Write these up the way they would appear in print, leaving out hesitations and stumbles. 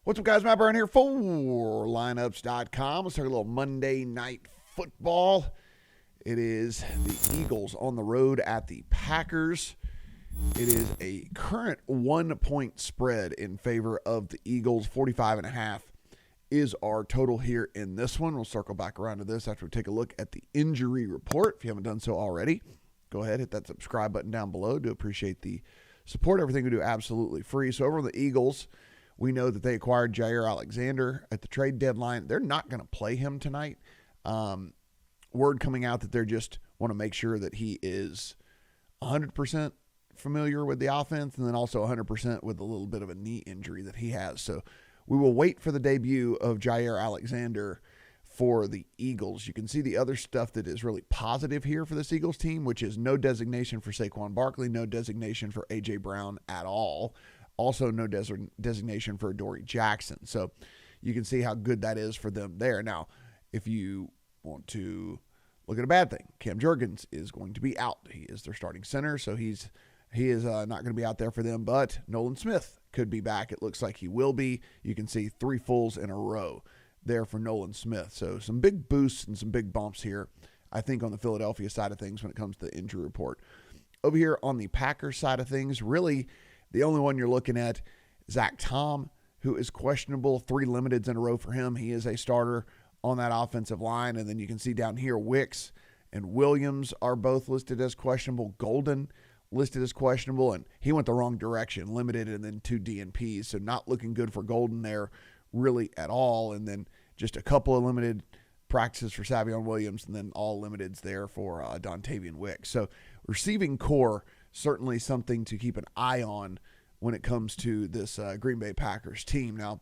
What's up, guys? Matt Brown here for lineups.com. Let's talk a little Monday night football. It is the Eagles on the road at the Packers. It is a current 1-point spread in favor of the Eagles. 45.5 is our total here in this one. We'll circle back around to this after we take a look at the injury report. If you haven't done so already, go ahead, hit that subscribe button down below. Do appreciate the support. Everything we do absolutely free. So over on the Eagles, we know that they acquired Jair Alexander at the trade deadline. They're not going to play him tonight. Word coming out that they just want to make sure that he is 100% familiar with the offense and then also 100% with a little bit of a knee injury that he has. So we will wait for the debut of Jair Alexander for the Eagles. You can see the other stuff that is really positive here for this Eagles team, which is no designation for Saquon Barkley, no designation for A.J. Brown at all. Also, no designation for Adoree Jackson. So you can see how good that is for them there. Now, if you want to look at a bad thing, Cam Jurgens is going to be out. He is their starting center, so he is not going to be out there for them. But Nolan Smith could be back. It looks like he will be. You can see 3 fulls in a row there for Nolan Smith. So some big boosts and some big bumps here, I think, on the Philadelphia side of things when it comes to the injury report. Over here on the Packers side of things, really, the only one you're looking at, Zach Tom, who is questionable. 3 limiteds in a row for him. He is a starter on that offensive line. And then you can see down here, Wicks and Williams are both listed as questionable. Golden listed as questionable, and he went the wrong direction, limited and then 2 DNPs. So not looking good for Golden there really at all. And then just a couple of limited practices for Savion Williams, and then all limiteds there for Dontavian Wicks. So receiving core, certainly something to keep an eye on when it comes to this Green Bay Packers team. Now,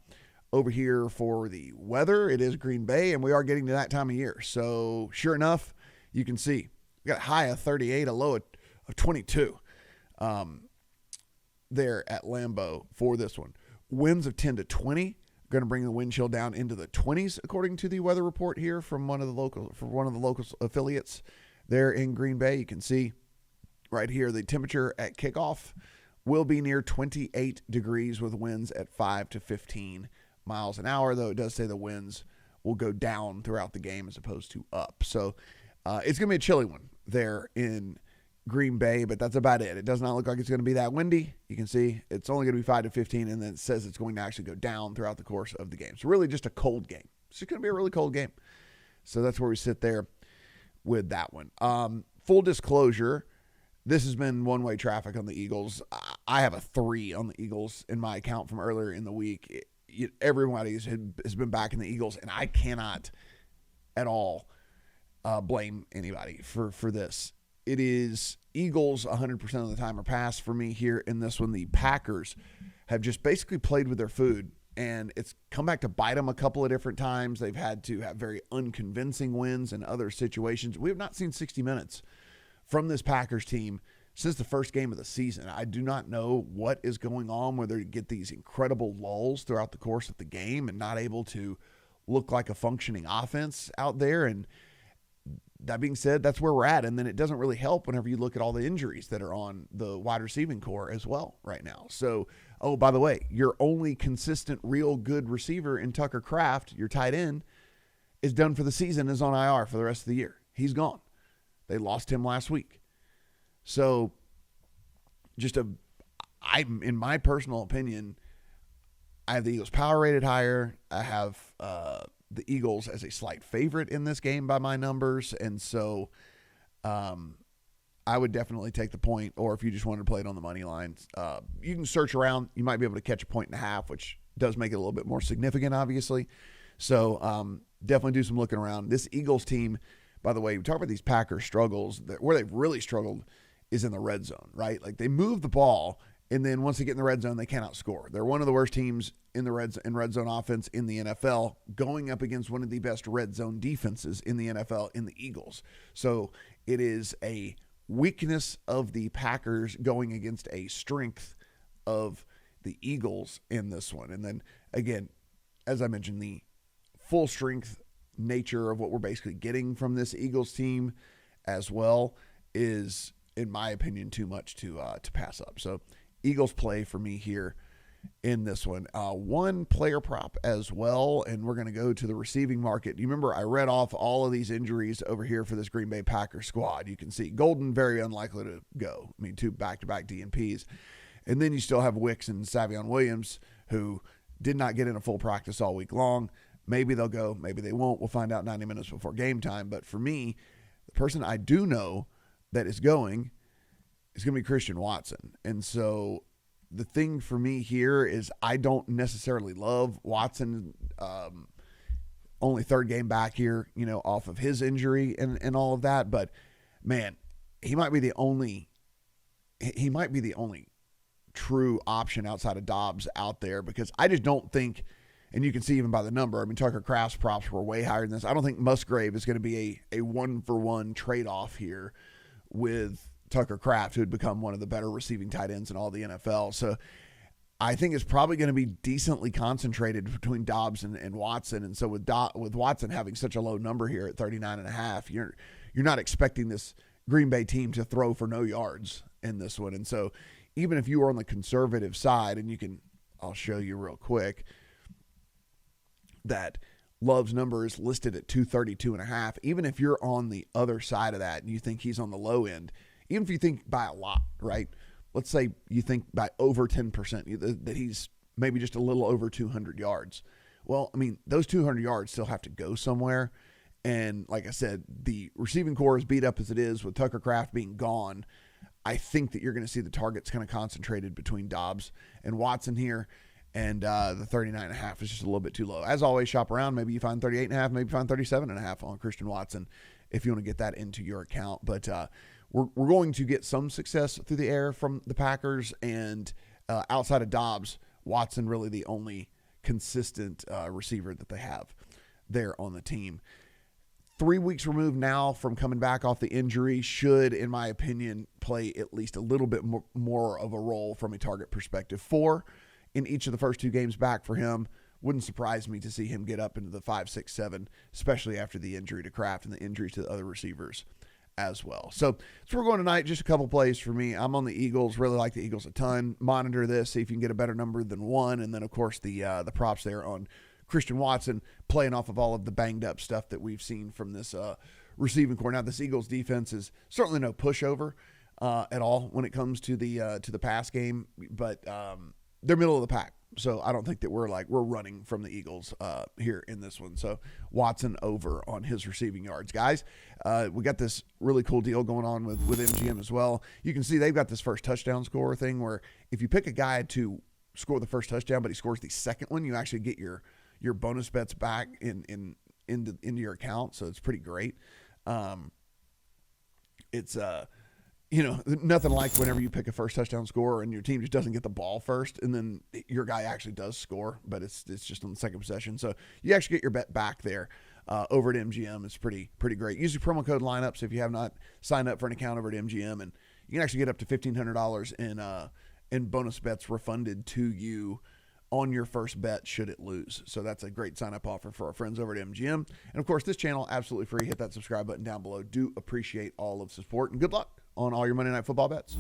over here for the weather, it is Green Bay, and we are getting to that time of year. So sure enough, you can see we got a high of 38, a low of 22 there at Lambeau for this one. Winds of 10 to 20. Going to bring the wind chill down into the 20s, according to the weather report here from one of the local affiliates there in Green Bay. You can see right here the temperature at kickoff will be near 28 degrees with winds at 5 to 15 miles an hour, though it does say the winds will go down throughout the game as opposed to up. So it's going to be a chilly one there in Green Bay, but that's about it. It does not look like it's going to be that windy. You can see it's only going to be 5 to 15, and then it says it's going to actually go down throughout the course of the game. So really just a cold game. It's just going to be a really cold game. So that's where we sit there with that one. Full disclosure, this has been one-way traffic on the Eagles. I have a 3 on the Eagles in my account from earlier in the week. Everybody has been back in the Eagles, and I cannot at all blame anybody for this. It is Eagles 100% of the time are pass for me here in this one. The Packers have just basically played with their food, and it's come back to bite them a couple of different times. They've had to have very unconvincing wins in other situations. We have not seen 60 minutes from this Packers team since the first game of the season. I do not know what is going on, where they get these incredible lulls throughout the course of the game and not able to look like a functioning offense out there. And that being said, that's where we're at. And then it doesn't really help whenever you look at all the injuries that are on the wide receiving core as well right now. So, oh, by the way, your only consistent, real good receiver in Tucker Kraft, your tight end, is done for the season, is on IR for the rest of the year. He's gone. They lost him last week. So in my personal opinion, I have the Eagles power rated higher. I have the Eagles as a slight favorite in this game by my numbers. And so I would definitely take the point, or if you just wanted to play it on the money lines, you can search around. You might be able to catch a 1.5, which does make it a little bit more significant, obviously. So definitely do some looking around. This Eagles team, by the way, we talk about these Packers struggles. Where they've really struggled is in the red zone, right? Like they move the ball, and then once they get in the red zone, they cannot score. They're one of the worst teams in the red zone offense in the NFL, going up against one of the best red zone defenses in the NFL in the Eagles. So it is a weakness of the Packers going against a strength of the Eagles in this one. And then again, as I mentioned, the full strength nature of what we're basically getting from this Eagles team as well is, in my opinion, too much to pass up. So Eagles play for me here in this one. One player prop as well, and we're going to go to the receiving market. You remember I read off all of these injuries over here for this Green Bay Packers squad. You can see Golden, very unlikely to go. I mean, 2 back-to-back T&Cs. And then you still have Wicks and Savion Williams, who did not get in a full practice all week long. Maybe they'll go, maybe they won't. We'll find out 90 minutes before game time. But for me, the person I do know that is going to be Christian Watson. And so the thing for me here is I don't necessarily love Watson, only third game back here, off of his injury and all of that. But man, he might be the only true option outside of Dobbs out there, because I just don't think, and you can see even by the number, I mean, Tucker Kraft's props were way higher than this. I don't think Musgrave is going to be a one-for-one trade-off here with Tucker Kraft, who had become one of the better receiving tight ends in all the NFL. So I think it's probably going to be decently concentrated between Dobbs and Watson. And so with Watson having such a low number here at 39.5, you're not expecting this Green Bay team to throw for no yards in this one. And so even if you are on the conservative side, and I'll show you real quick that Love's number is listed at 232.5. Even if you're on the other side of that and you think he's on the low end, even if you think by a lot, right? Let's say you think by over 10% that he's maybe just a little over 200 yards. Well, I mean, those 200 yards still have to go somewhere. And like I said, the receiving core is beat up as it is with Tucker Kraft being gone. I think that you're going to see the targets kind of concentrated between Dobbs and Watson here. And the 39.5 is just a little bit too low. As always, shop around. Maybe you find 38.5, maybe you find 37.5 on Christian Watson if you want to get that into your account. But we're going to get some success through the air from the Packers. And outside of Dobbs, Watson really the only consistent receiver that they have there on the team. 3 weeks removed now from coming back off the injury, should, in my opinion, play at least a little bit more of a role from a target perspective. 4 in each of the first 2 games back for him. Wouldn't surprise me to see him get up into the 5, 6, 7, especially after the injury to Kraft and the injury to the other receivers as well. So we're going tonight. Just a couple plays for me. I'm on the Eagles. Really like the Eagles a ton. Monitor this, see if you can get a better number than 1. And then, of course, the props there on Christian Watson, playing off of all of the banged up stuff that we've seen from this receiving core. Now, this Eagles defense is certainly no pushover at all when it comes to the pass game, but they're middle of the pack. So I don't think that we're running from the Eagles here in this one. So Watson over on his receiving yards. Guys, we got this really cool deal going on with MGM as well. You can see they've got this first touchdown scorer thing where if you pick a guy to score the first touchdown, but he scores the second one, you actually get your bonus bets back into your account. So it's pretty great. It's nothing like whenever you pick a first touchdown scorer and your team just doesn't get the ball first, and then your guy actually does score, but it's just on the second possession. So you actually get your bet back there over at MGM. It's pretty great. Use the promo code lineups if you have not signed up for an account over at MGM, and you can actually get up to $1,500 in bonus bets refunded to you on your first bet should it lose. So that's a great sign-up offer for our friends over at MGM. And, of course, this channel, absolutely free. Hit that subscribe button down below. Do appreciate all of the support, and good luck on all your Monday Night Football bets.